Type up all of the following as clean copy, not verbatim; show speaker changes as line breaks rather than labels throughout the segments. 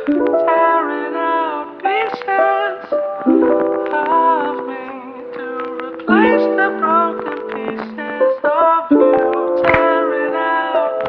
tearing out pieces of me to replace the broken pieces of you. Tearing out.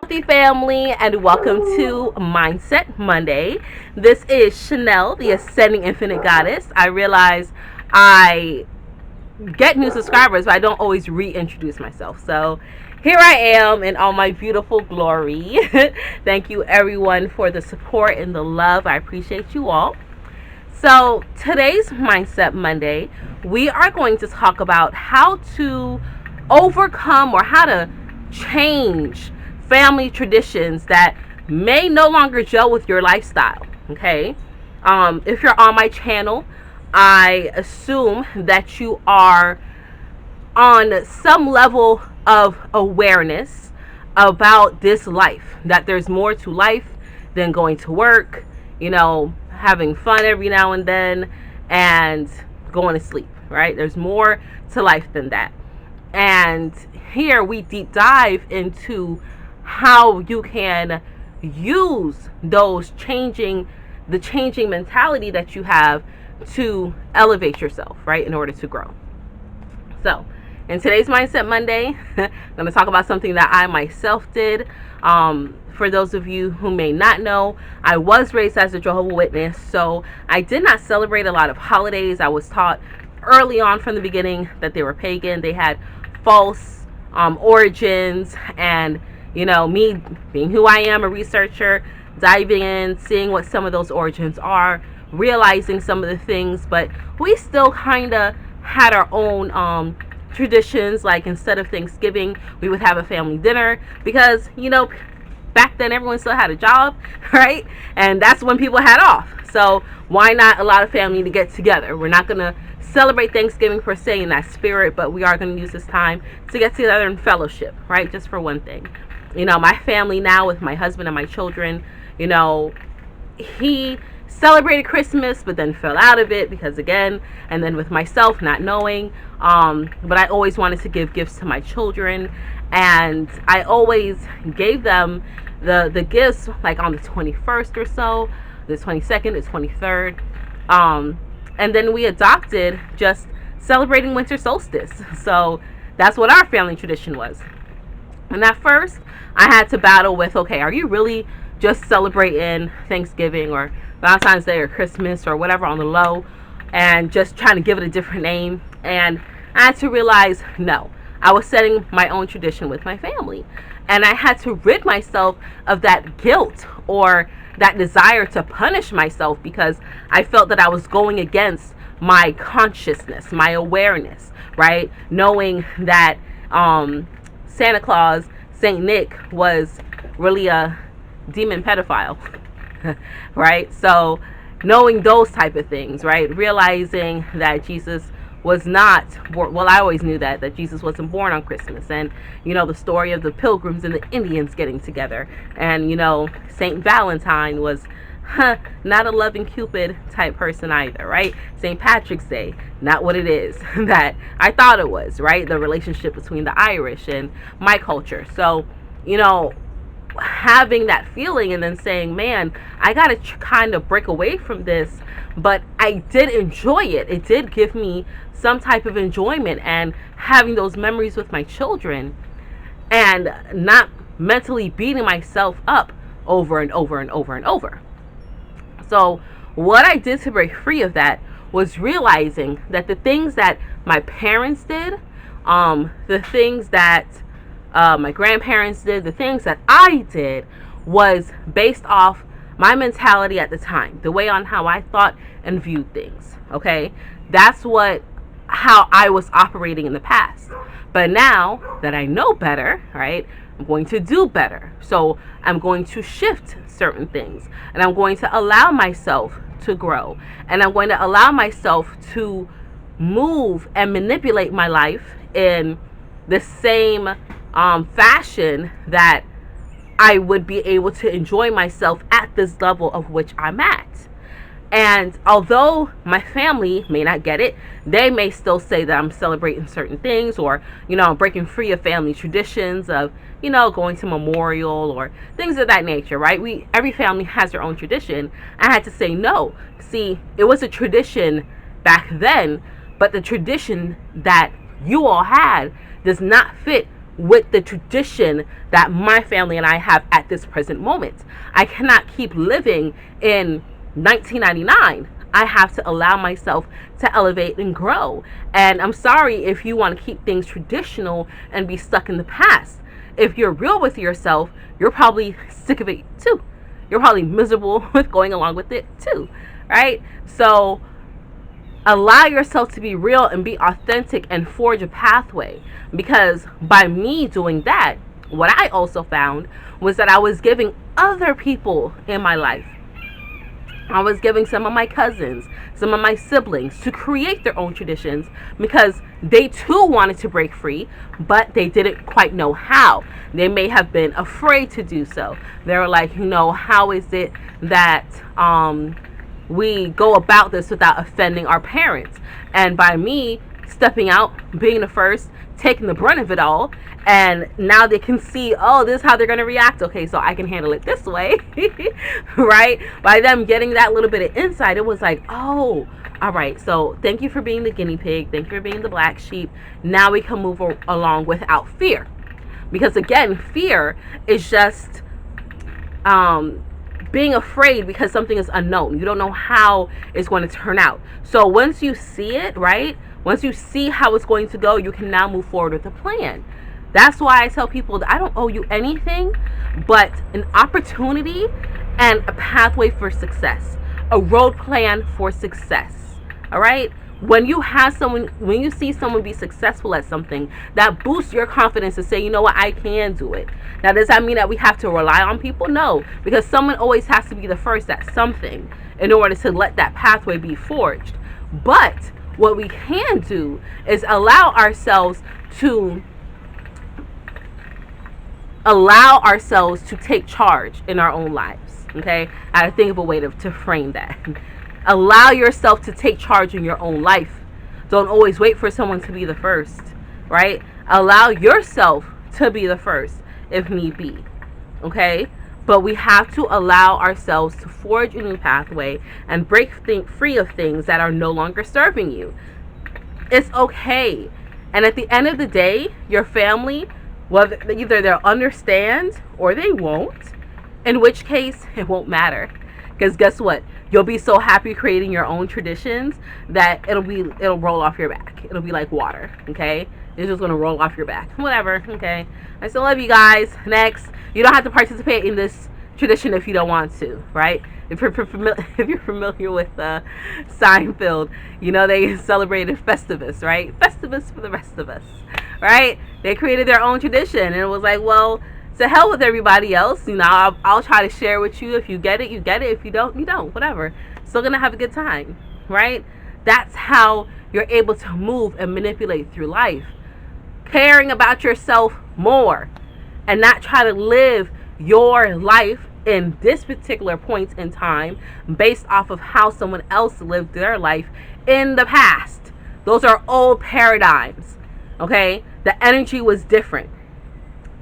Healthy family, and welcome to Mindset Monday. This is Chanel, the ascending infinite goddess. I realize I get new subscribers, but I don't always reintroduce myself. So here I am in all my beautiful glory. Thank you everyone for the support and the love. I appreciate you all. So today's Mindset Monday, we are going to talk about how to overcome or how to change family traditions that may no longer gel with your lifestyle. Okay. If you're on my channel, I assume that you are on some level of awareness about this life, that there's more to life than going to work, having fun every now and then and going to sleep, right? There's more to life than that. And here we deep dive into how you can use the changing mentality that you have to elevate yourself, right, in order to grow. So, in today's Mindset Monday, I'm going to talk about something that I myself did. For those of you who may not know, I was raised as a Jehovah's Witness, so I did not celebrate a lot of holidays. I was taught early on from the beginning that they were pagan. They had false origins, and me being who I am, a researcher, diving in, seeing what some of those origins are, realizing some of the things, but we still kind of had our own traditions. Like, instead of Thanksgiving, we would have a family dinner because back then everyone still had a job, right? And that's when people had off. So why not allow the family to get together? We're not going to celebrate Thanksgiving per se in that spirit, but we are going to use this time to get together and fellowship, right? Just for one thing. My family now, with my husband and my children, he celebrated Christmas but then fell out of it because, again, and then with myself not knowing, but I always wanted to give gifts to my children, and I always gave them the gifts like on the 21st or so, the 22nd, the 23rd, and then we adopted just celebrating winter solstice. So that's what our family tradition was. And at first I had to battle with, okay, are you really just celebrating Thanksgiving or Valentine's Day or Christmas or whatever on the low, and just trying to give it a different name? And I had to realize, no, I was setting my own tradition with my family, and I had to rid myself of that guilt or that desire to punish myself, because I felt that I was going against my consciousness, my awareness, right? Knowing that Santa Claus, Saint Nick, was really a demon pedophile, right? So knowing those type of things, right? Realizing that Jesus was not born. Well, I always knew that Jesus wasn't born on Christmas. And the story of the pilgrims and the Indians getting together, and Saint Valentine was not a loving Cupid type person either, right? St. Patrick's Day, not what it is that I thought it was, right? The relationship between the Irish and my culture. So having that feeling and then saying, man, I gotta kind of break away from this. But I did enjoy it. It did give me some type of enjoyment, and having those memories with my children, and not mentally beating myself up over and over and over and over. So what I did to break free of that was realizing that the things that my parents did, the things that my grandparents did, the things that I did, was based off my mentality at the time, the way on how I thought and viewed things. Okay, that's how I was operating in the past. But now that I know better, right, I'm going to do better. So I'm going to shift certain things, and I'm going to allow myself to grow, and I'm going to allow myself to move and manipulate my life in the same fashion that I would be able to enjoy myself at this level of which I'm at. And although my family may not get it, they may still say that I'm celebrating certain things, or, I'm breaking free of family traditions of, going to memorial or things of that nature, right? Every family has their own tradition. I had to say no. See, it was a tradition back then, but the tradition that you all had does not fit with the tradition that my family and I have at this present moment. I cannot keep living in 1999. I have to allow myself to elevate and grow. And I'm sorry if you want to keep things traditional and be stuck in the past. If you're real with yourself, you're probably sick of it too. You're probably miserable with going along with it too, right? So allow yourself to be real and be authentic and forge a pathway. Because by me doing that, what I also found was that I was giving other people in my life, I was giving some of my cousins, some of my siblings to create their own traditions, because they too wanted to break free, but they didn't quite know how. They may have been afraid to do so. They were like, how is it that we go about this without offending our parents? And by me stepping out, being the first, taking the brunt of it all, and now they can see, oh, this is how they're going to react. Okay, so I can handle it this way. Right? By them getting that little bit of insight, it was like, oh, all right, so thank you for being the guinea pig, thank you for being the black sheep. Now we can move along without fear. Because again, fear is just being afraid because something is unknown. You don't know how it's going to turn out. So once you see it, right, once you see how it's going to go, you can now move forward with a plan. That's why I tell people that I don't owe you anything but an opportunity and a pathway for success, a road plan for success. All right? When you see someone be successful at something, that boosts your confidence to say, you know what, I can do it. Now, does that mean that we have to rely on people? No, because someone always has to be the first at something in order to let that pathway be forged. But what we can do is allow ourselves to take charge in our own lives. Okay, I had to think of a way to frame that. Allow yourself to take charge in your own life. Don't always wait for someone to be the first, right? Allow yourself to be the first if need be. Okay, but we have to allow ourselves to forge a new pathway and break free of things that are no longer serving you. It's okay. And at the end of the day, your family, well, either they'll understand or they won't, in which case it won't matter. Because guess what? You'll be so happy creating your own traditions that it'll roll off your back. It'll be like water, okay? It's just gonna roll off your back. Whatever, okay? I still love you guys. Next, you don't have to participate in this tradition if you don't want to, right? If you're familiar with Seinfeld, they celebrated Festivus, right? Festivus for the rest of us, right? They created their own tradition, and it was like, well, to hell with everybody else. I'll try to share with you. If you get it, you get it. If you don't, you don't. Whatever. Still gonna have a good time, right? That's how you're able to move and manipulate through life. Caring about yourself more, and not try to live your life in this particular point in time based off of how someone else lived their life in the past. Those are old paradigms. Okay? The energy was different.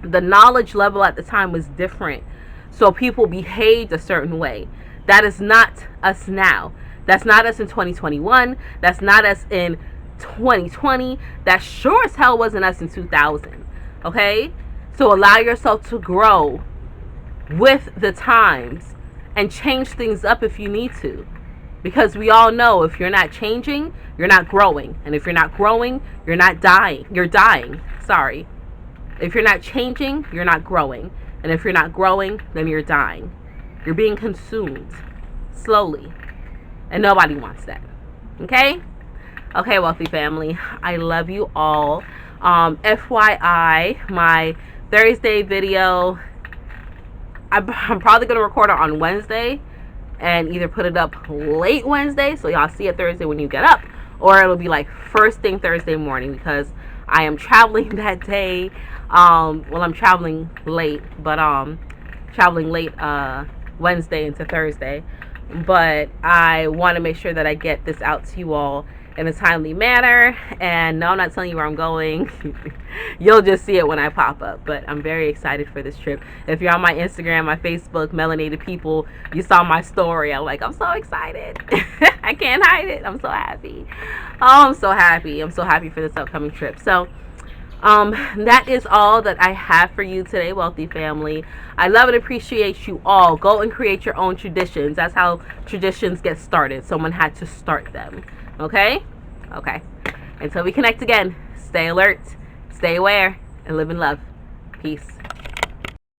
The knowledge level at the time was different. So people behaved a certain way. That is not us now. That's not us in 2021. That's not us in 2020. That sure as hell wasn't us in 2000. Okay? So allow yourself to grow with the times and change things up if you need to. Because we all know if you're not changing, you're not growing. And if you're not growing, you're not dying. You're dying. Sorry. If you're not changing, you're not growing. And if you're not growing, then you're dying. You're being consumed slowly. And nobody wants that. Okay? Okay, wealthy family. I love you all. FYI, my Thursday video, I'm probably going to record it on Wednesday and either put it up late Wednesday so y'all see it Thursday when you get up, or it'll be like first thing Thursday morning because I am traveling that day. Well, I'm traveling late, but traveling late Wednesday into Thursday. but I want to make sure that I get this out to you all in a timely manner. And no, I'm not telling you where I'm going. You'll just see it when I pop up. But I'm very excited for this trip. If you're on my Instagram, my Facebook, Melanated People, you saw my story. I'm so excited. I can't hide it. I'm so happy. Oh, I'm so happy. I'm so happy for this upcoming trip. So that is all that I have for you today, wealthy family. I love and appreciate you all. Go and create your own traditions. That's how traditions get started. Someone had to start them. Okay? Okay. Until we connect again, stay alert, stay aware, and live in love. Peace.